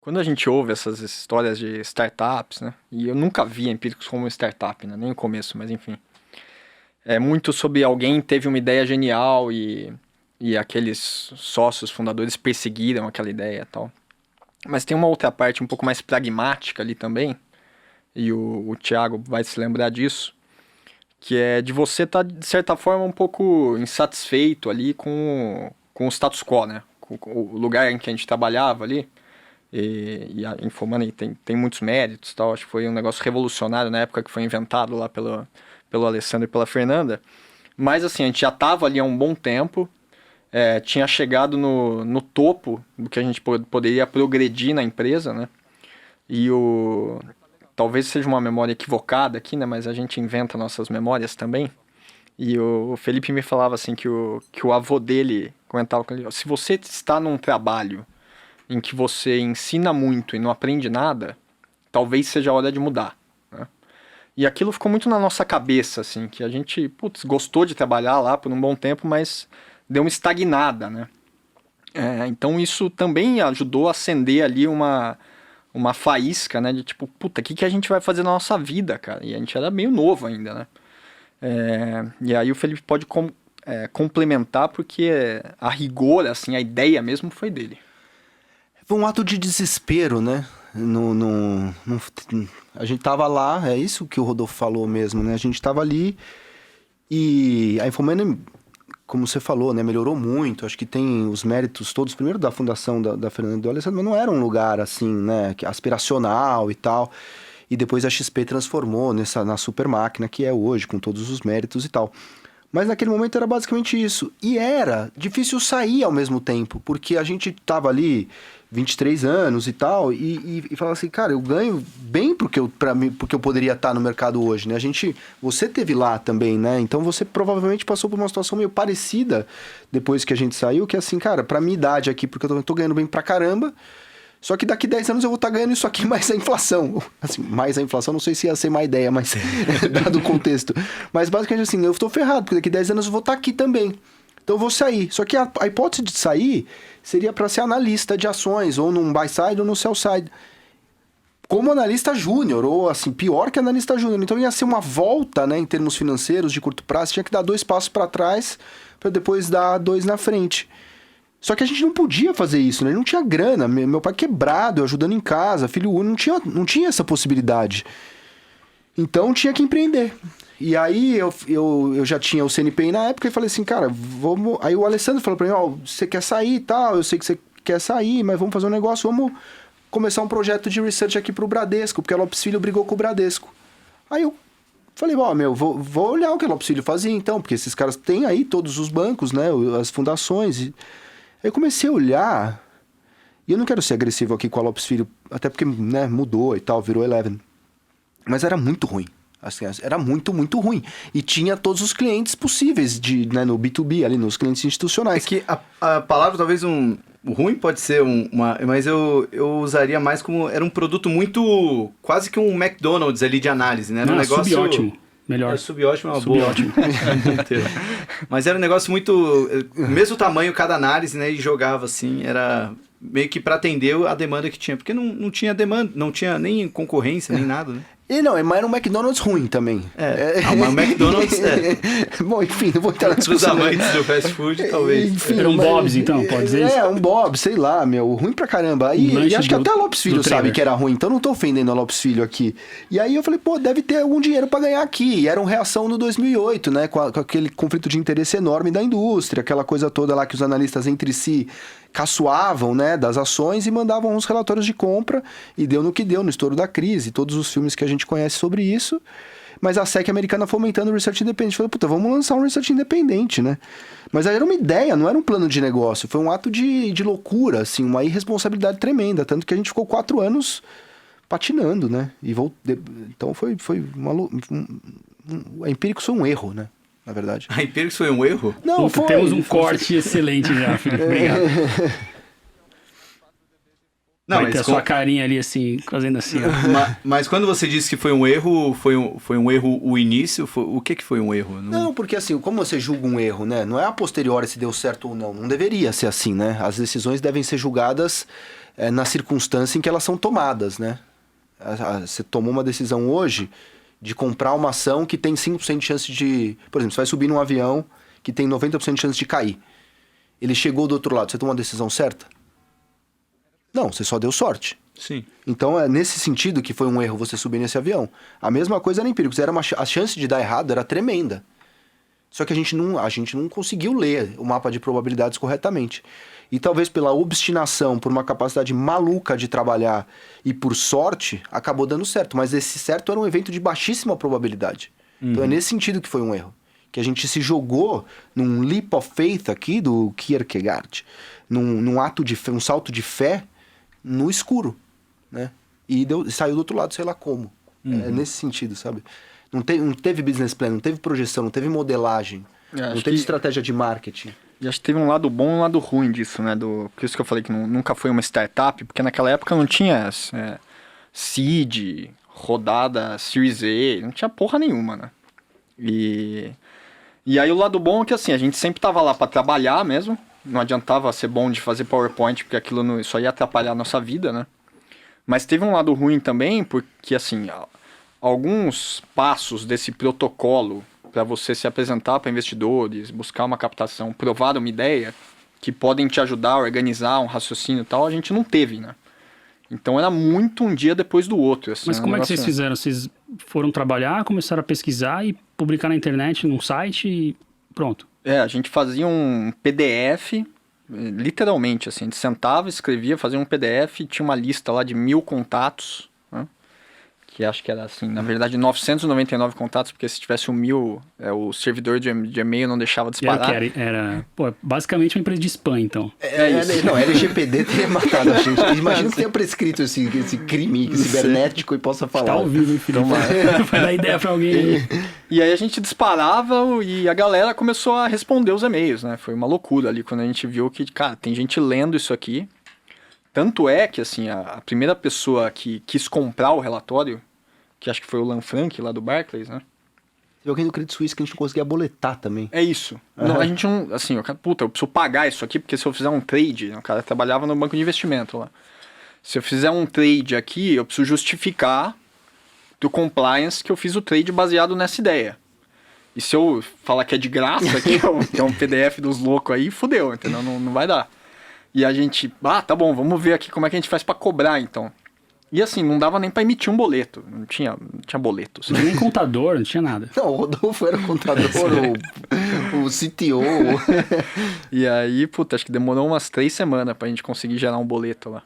Quando a gente ouve essas histórias de startups, né? E eu nunca vi a Empíricos como startup, né? Nem no começo, mas enfim. É muito sobre alguém teve uma ideia genial e aqueles sócios fundadores perseguiram aquela ideia e tal. Mas tem uma outra parte um pouco mais pragmática ali também, e o Thiago vai se lembrar disso, que é de você estar, de certa forma, um pouco insatisfeito ali com o status quo, né? Com o lugar em que a gente trabalhava ali. E a Infomoney tem muitos méritos, tal. Acho que foi um negócio revolucionário na época que foi inventado lá pelo Alessandro e pela Fernanda. Mas assim, a gente já estava ali há um bom tempo, tinha chegado no topo do que a gente poderia progredir na empresa, né? E talvez seja uma memória equivocada aqui, né? Mas a gente inventa nossas memórias também. E o Felipe me falava assim que o avô dele comentava com ele: se você está num trabalho em que você ensina muito e não aprende nada, talvez seja a hora de mudar, né? E aquilo ficou muito na nossa cabeça, assim, que a gente, putz, gostou de trabalhar lá por um bom tempo, mas deu uma estagnada, né? Então isso também ajudou a acender ali uma faísca, né? De tipo, puta, o que a gente vai fazer na nossa vida, cara? E a gente era meio novo ainda, né? E aí o Felipe pode complementar, porque a rigor, assim, a ideia mesmo foi dele. Foi um ato de desespero, né? A gente tava lá, é isso que o Rodolfo falou mesmo, né? A gente tava ali e a Infomoney, como você falou, né? Melhorou muito. Acho que tem os méritos todos, primeiro da fundação da Fernanda e do Alessandro, mas não era um lugar assim, né? Aspiracional e tal. E depois a XP transformou na super máquina que é hoje, com todos os méritos e tal. Mas naquele momento era basicamente isso. E era difícil sair ao mesmo tempo, porque a gente tava ali 23 anos e tal, e falava assim, cara, eu ganho bem porque eu poderia estar no mercado hoje, né? Você teve lá também, né? Então você provavelmente passou por uma situação meio parecida depois que a gente saiu, que é assim, cara, pra minha idade aqui, porque eu tô ganhando bem pra caramba, só que daqui 10 anos eu vou estar ganhando isso aqui mais a inflação. Assim, mais a inflação, não sei se ia ser má ideia, mas dado o contexto. Mas basicamente assim, eu estou ferrado, porque daqui 10 anos eu vou estar aqui também. Então eu vou sair. Só que a hipótese de sair seria para ser analista de ações, ou num buy side ou no sell side. Como analista júnior, ou assim, pior que analista júnior. Então ia ser uma volta, né, em termos financeiros, de curto prazo, tinha que dar 2 passos para trás, para depois dar 2 na frente. Só que a gente não podia fazer isso, né? Não tinha grana. Meu pai quebrado, eu ajudando em casa, filho único, não tinha essa possibilidade. Então tinha que empreender. E aí eu já tinha o CNPI na época e falei assim, cara, vamos... Aí o Alessandro falou pra mim, ó, você quer sair e tal, eu sei que você quer sair, mas vamos fazer um negócio, vamos começar um projeto de research aqui pro Bradesco, porque a Lopes Filho brigou com o Bradesco. Aí eu falei, ó, vou olhar o que a Lopes Filho fazia então, porque esses caras têm aí todos os bancos, né, as fundações. Aí eu comecei a olhar, e eu não quero ser agressivo aqui com a Lopes Filho, até porque, né, mudou e tal, virou Eleven. Mas era muito ruim. Assim, era muito, muito ruim. E tinha todos os clientes possíveis né, no B2B, ali nos clientes institucionais. É que a palavra, talvez ruim pode ser mas eu usaria mais como... Era um produto muito... Quase que um McDonald's ali de análise, né? Era um negócio... Subótimo. Melhor. Subótimo é uma Subótimo. boa. Mas era um negócio muito... Mesmo tamanho, cada análise, né? E jogava assim, era... Meio que para atender a demanda que tinha. Porque não tinha demanda, não tinha nem concorrência, nem nada, né? E não, mas era um McDonald's ruim também. Mas o McDonald's Bom, enfim, não vou entrar na Os discussão. amantes do fast food, talvez. Enfim, Era um Bob's, então, pode dizer isso? Um Bob's, sei lá, ruim pra caramba. E acho que até a Lopes Filho sabe que era ruim, então não tô ofendendo a Lopes Filho aqui. E aí eu falei, pô, deve ter algum dinheiro pra ganhar aqui. E era uma reação no 2008, né, com aquele conflito de interesse enorme da indústria, aquela coisa toda lá que os analistas entre si caçoavam, né, das ações e mandavam uns relatórios de compra, e deu no que deu, no estouro da crise, todos os filmes que a gente conhece sobre isso, mas a SEC americana fomentando o research independente. Falei, puta, vamos lançar um research independente, né? Mas aí era uma ideia, não era um plano de negócio, foi um ato de loucura, assim, uma irresponsabilidade tremenda, tanto que a gente ficou 4 anos patinando, né? Então foi a Empíricos foi um erro, né? Na verdade. A Empíricos foi um erro? Não, Temos um corte excelente já, Felipe. Obrigado. Não, vai ter a sua carinha ali, assim, fazendo assim. Mas quando você disse que foi um erro, foi um erro o início? O que foi um erro? Não, porque assim, como você julga um erro, né? Não é a posteriori se deu certo ou não. Não deveria ser assim, né? As decisões devem ser julgadas na circunstância em que elas são tomadas, né? Você tomou uma decisão hoje de comprar uma ação que tem 5% de chance de... Por exemplo, você vai subir num avião que tem 90% de chance de cair. Ele chegou do outro lado, você tomou uma decisão certa? Não, você só deu sorte. Sim. Então, é nesse sentido que foi um erro você subir nesse avião. A mesma coisa era em Empíricos. A chance de dar errado era tremenda. Só que a gente não conseguiu ler o mapa de probabilidades corretamente. E talvez pela obstinação, por uma capacidade maluca de trabalhar e por sorte, acabou dando certo. Mas esse certo era um evento de baixíssima probabilidade. Então é nesse sentido que foi um erro. Que a gente se jogou num leap of faith aqui do Kierkegaard, num ato de fé, um salto de fé no escuro, né? E saiu do outro lado, sei lá como. É nesse sentido, sabe? Não teve business plan, não teve projeção, não teve modelagem, não teve estratégia de marketing. E acho que teve um lado bom e um lado ruim disso, né? Por isso que eu falei que nunca foi uma startup, porque naquela época não tinha seed, rodada Series A, não tinha porra nenhuma, né? E aí o lado bom é que assim, a gente sempre tava lá para trabalhar mesmo, não adiantava ser bom de fazer PowerPoint, porque aquilo só ia atrapalhar a nossa vida, né? Mas teve um lado ruim também, porque assim, alguns passos desse protocolo para você se apresentar para investidores, buscar uma captação, provar uma ideia, que podem te ajudar a organizar um raciocínio e tal, a gente não teve, né? Então era muito um dia depois do outro. Assim, Mas como é que vocês fizeram? Vocês foram trabalhar, começaram a pesquisar e publicar na internet, num site e pronto? A gente fazia um PDF, literalmente, assim, a gente sentava, escrevia, fazia um PDF, tinha uma lista lá de 1000 contatos, né? Que acho que era assim, na verdade 999 contatos, porque se tivesse 1000, o servidor de e-mail não deixava disparar. Era basicamente uma empresa de spam, então. Não, LGPD teria matado a gente. Imagina que tenha prescrito esse crime cibernético e possa falar. Tá ao vivo, hein, Felipe? Vai dar ideia pra alguém aí. E aí a gente disparava e a galera começou a responder os e-mails, né? Foi uma loucura ali quando a gente viu que, cara, tem gente lendo isso aqui. Tanto é que, assim, a primeira pessoa que quis comprar o relatório, que acho que foi o Lanfranc, lá do Barclays, né? Teve alguém do Credit Suisse que a gente não conseguia boletar também. É isso. Não, a gente não... Assim, eu preciso pagar isso aqui, porque se eu fizer um trade... O cara trabalhava no banco de investimento lá. Se eu fizer um trade aqui, eu preciso justificar do compliance que eu fiz o trade baseado nessa ideia. E se eu falar que é de graça, que é um PDF dos loucos aí, fudeu, entendeu? Não vai dar. E a gente, tá bom, vamos ver aqui como é que a gente faz pra cobrar, então. E assim, não dava nem pra emitir um boleto. Não tinha boleto. Assim. Não tinha nem contador, não tinha nada. Não, o Rodolfo era o contador, o CTO. E aí, acho que demorou umas 3 semanas pra gente conseguir gerar um boleto lá.